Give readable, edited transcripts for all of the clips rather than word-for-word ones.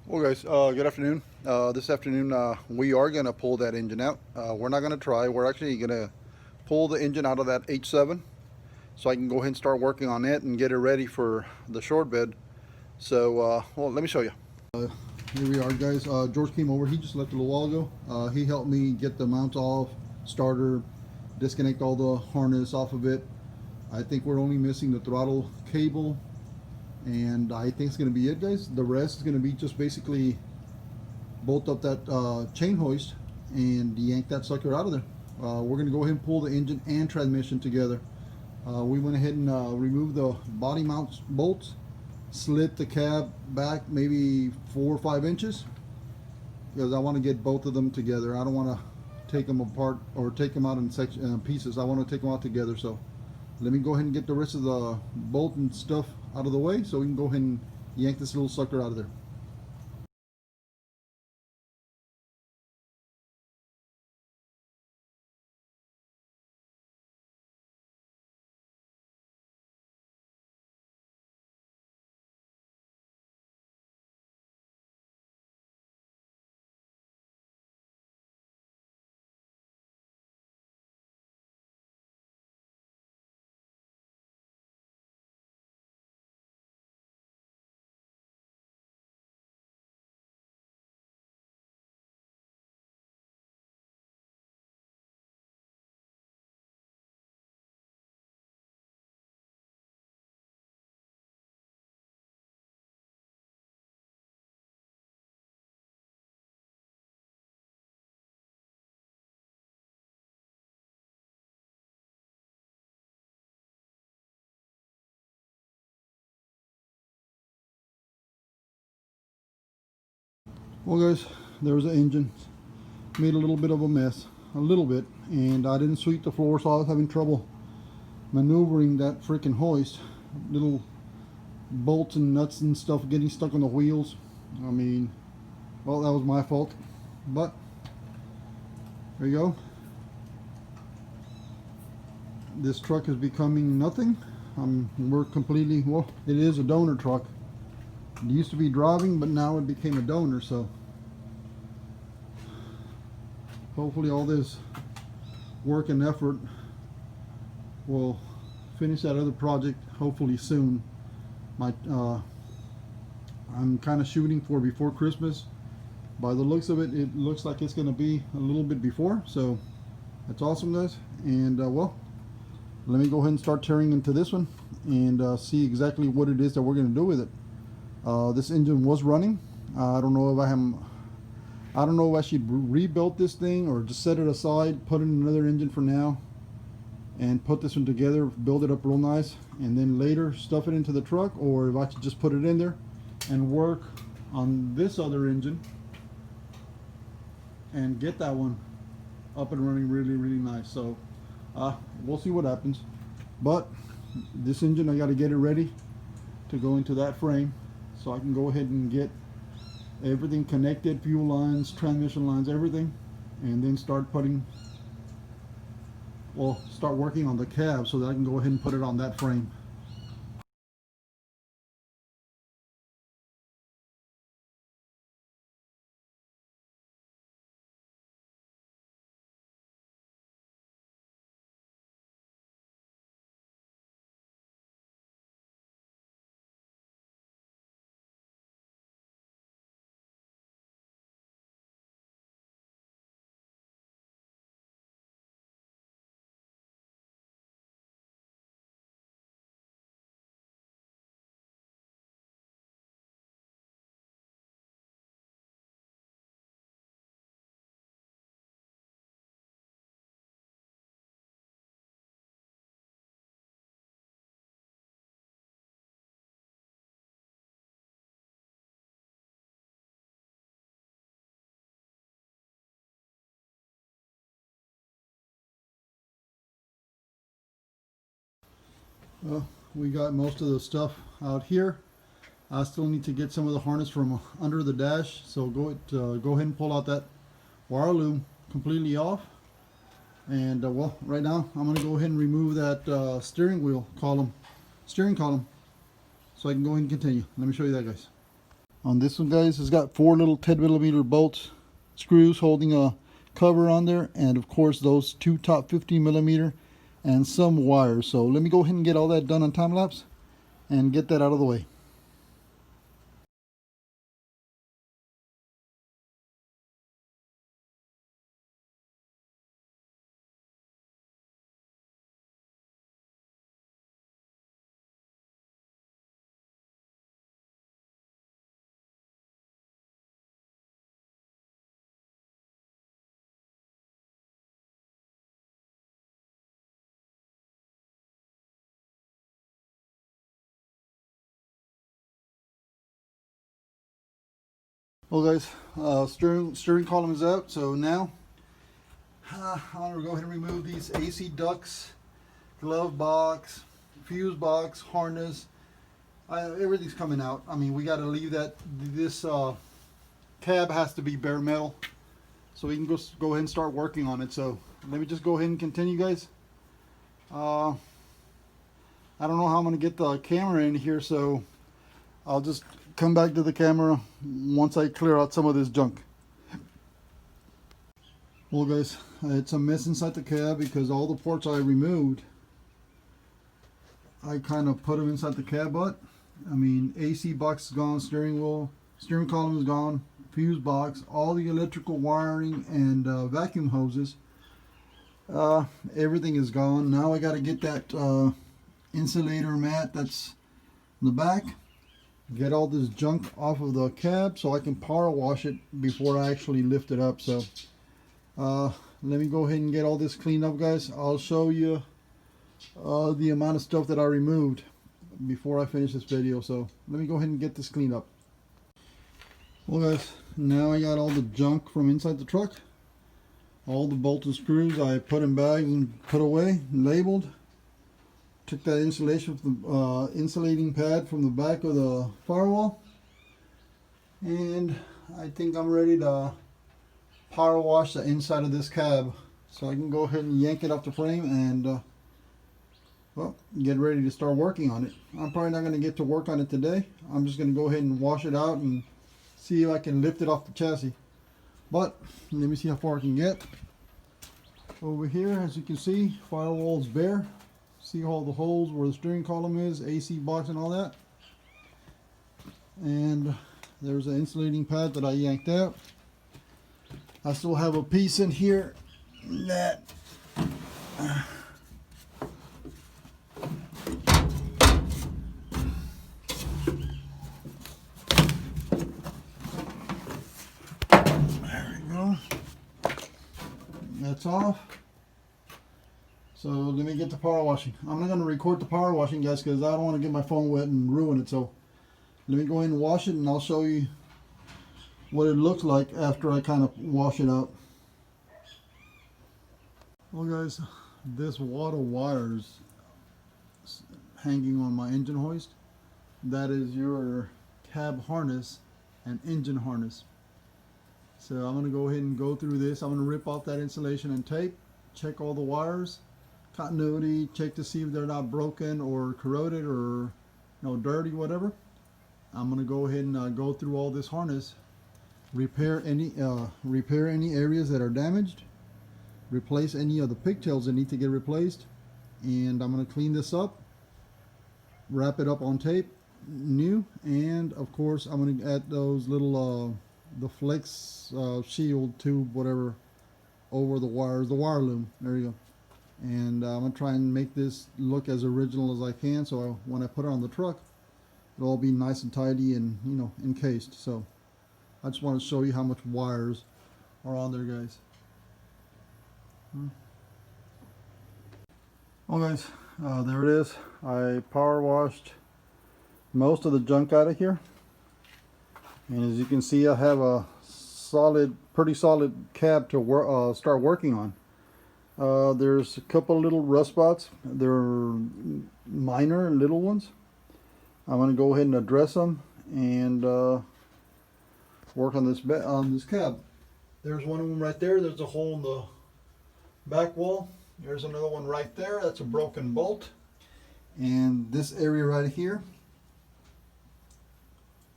Well guys, good afternoon. This afternoon we are going to pull that engine out. We're not going to try. We're actually going to pull the engine out of that H7 so I can go ahead and start working on it and get it ready for the short bed. So, well, let me show you. Here we are guys. George came over. He just left a little while ago. He helped me get the mount off, starter, disconnect all the harness off of it. I think we're only missing the throttle cable, and I think it's going to be it, guys. The rest is going to be just basically bolt up that chain hoist and yank that sucker out of there. We're going to go ahead and pull the engine and transmission together. We went ahead and removed the body mount bolts, slid the cab back maybe 4 or 5 inches because I want to get both of them together. I don't want to take them apart or take them out in pieces. I want to take them out together. So let me go ahead and get the rest of the bolt and stuff out of the way so we can go ahead and yank this little sucker out of there. Well guys, there's the engine. Made a little bit of a mess, a little bit, and I didn't sweep the floor, so I was having trouble maneuvering that freaking hoist. Little bolts and nuts and stuff getting stuck on the wheels. I mean, well, that was my fault, but there you go. This truck is becoming nothing. We're completely, well, it is a donor truck. It used to be driving, but now it became a donor, so hopefully all this work and effort will finish that other project hopefully soon. I'm kind of shooting for before Christmas. By the looks of it, it looks like it's going to be a little bit before, so that's awesome guys. And well, let me go ahead and start tearing into this one and see exactly what it is that we're going to do with it. This engine was running. I don't know if I should rebuild this thing or just set it aside, put in another engine for now, and put this one together, build it up real nice, and then later stuff it into the truck, or if I should just put it in there and work on this other engine and get that one up and running really nice. So we'll see what happens. But this engine, I got to get it ready to go into that frame so I can go ahead and get everything connected, fuel lines, transmission lines, everything, and then start working on the cab so that I can go ahead and put it on that frame. Well, we got most of the stuff out here. I still need to get some of the harness from under the dash, so go ahead and pull out that wire loom completely off. And well, right now I'm going to go ahead and remove that steering column, so I can go ahead and continue. Let me show you that, guys. On this one, guys, it's got 4 little 10mm bolts, screws holding a cover on there, and of course those 2 top 15mm and some wires. So let me go ahead and get all that done on time lapse and get that out of the way. Well, guys, steering column is out, so now I'm going to go ahead and remove these AC ducts, glove box, fuse box, harness. Everything's coming out. I mean, we got to leave that. This cab has to be bare metal, so we can go ahead and start working on it. So let me just go ahead and continue, guys. I don't know how I'm going to get the camera in here, so I'll just come back to the camera once I clear out some of this junk. Well, guys, it's a mess inside the cab because all the parts I removed, I kind of put them inside the cab butt. I mean, AC box is gone, steering column is gone, fuse box, all the electrical wiring and vacuum hoses. Everything is gone. Now I got to get that insulator mat that's in the back, get all this junk off of the cab so I can power wash it before I actually lift it up. So let me go ahead and get all this cleaned up, guys. I'll show you the amount of stuff that I removed before I finish this video. So let me go ahead and get this cleaned up. Well, guys, now I got all the junk from inside the truck. All the bolts and screws I put in bags and put away, labeled. Took that insulation from the insulating pad from the back of the firewall, and I think I'm ready to power wash the inside of this cab, so I can go ahead and yank it off the frame and well, get ready to start working on it. I'm probably not going to get to work on it today. I'm just going to go ahead and wash it out and see if I can lift it off the chassis. But let me see how far I can get. Over here, as you can see, firewall's bare. See all the holes where the steering column is, AC box and all that. And there's an insulating pad that I yanked out. I still have a piece in here that there we go. That's off. So let me get the power washing. I'm not going to record the power washing, guys, because I don't want to get my phone wet and ruin it. So let me go ahead and wash it, and I'll show you what it looks like after I kind of wash it out. Well, guys, this wad of wires hanging on my engine hoist, that is your cab harness and engine harness. So I'm going to go ahead and go through this. I'm going to rip off that insulation and tape, check all the wires, continuity, check to see if they're not broken or corroded or dirty, whatever. I'm going to go ahead and go through all this harness, repair any areas that are damaged, replace any of the pigtails that need to get replaced, and I'm going to clean this up, wrap it up on tape new, and of course I'm going to add those little the flex shield tube, whatever, over the wires, the wire loom. There you go. And I'm going to try and make this look as original as I can, so when I put it on the truck, it'll all be nice and tidy and encased. So I just want to show you how much wires are on there, guys. Well, guys, there it is. I power washed most of the junk out of here, and as you can see, I have a pretty solid cab to start working on. There's a couple little rust spots. They're minor little ones. I'm going to go ahead and address them and work on this cab. There's one of them right there. There's a hole in the back wall. There's another one right there. That's a broken bolt. And this area right here,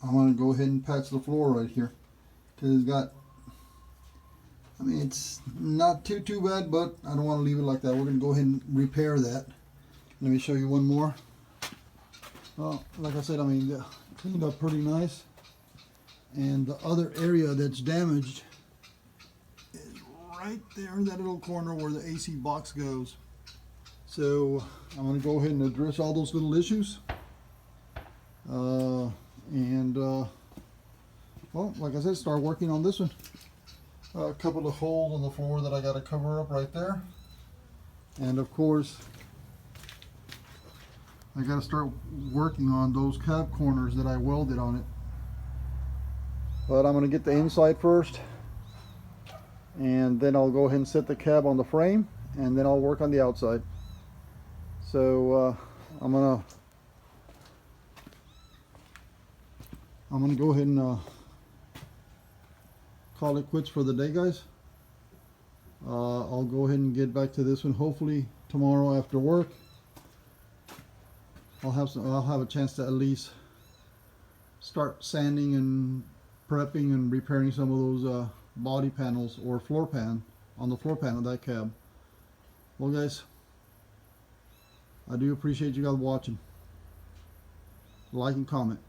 I'm gonna go ahead and patch the floor right here, because it's got, I mean, it's not too bad, but I don't want to leave it like that. We're gonna go ahead and repair that. Let me show you one more. Well, like I said, I mean, cleaned up pretty nice. And the other area that's damaged is right there in that little corner where the AC box goes. So I'm going to go ahead and address all those little issues. Well, like I said, start working on this one. A couple of holes on the floor that I got to cover up right there. And of course, I got to start working on those cab corners that I welded on it. But I'm going to get the inside first, and then I'll go ahead and set the cab on the frame, and then I'll work on the outside. So I'm gonna go ahead and call it quits for the day, guys. I'll go ahead and get back to this one hopefully tomorrow after work. I'll have a chance to at least start sanding and prepping and repairing some of those body panels or floor pan on the floor pan of that cab. Well, guys, I do appreciate you guys watching. Like and comment.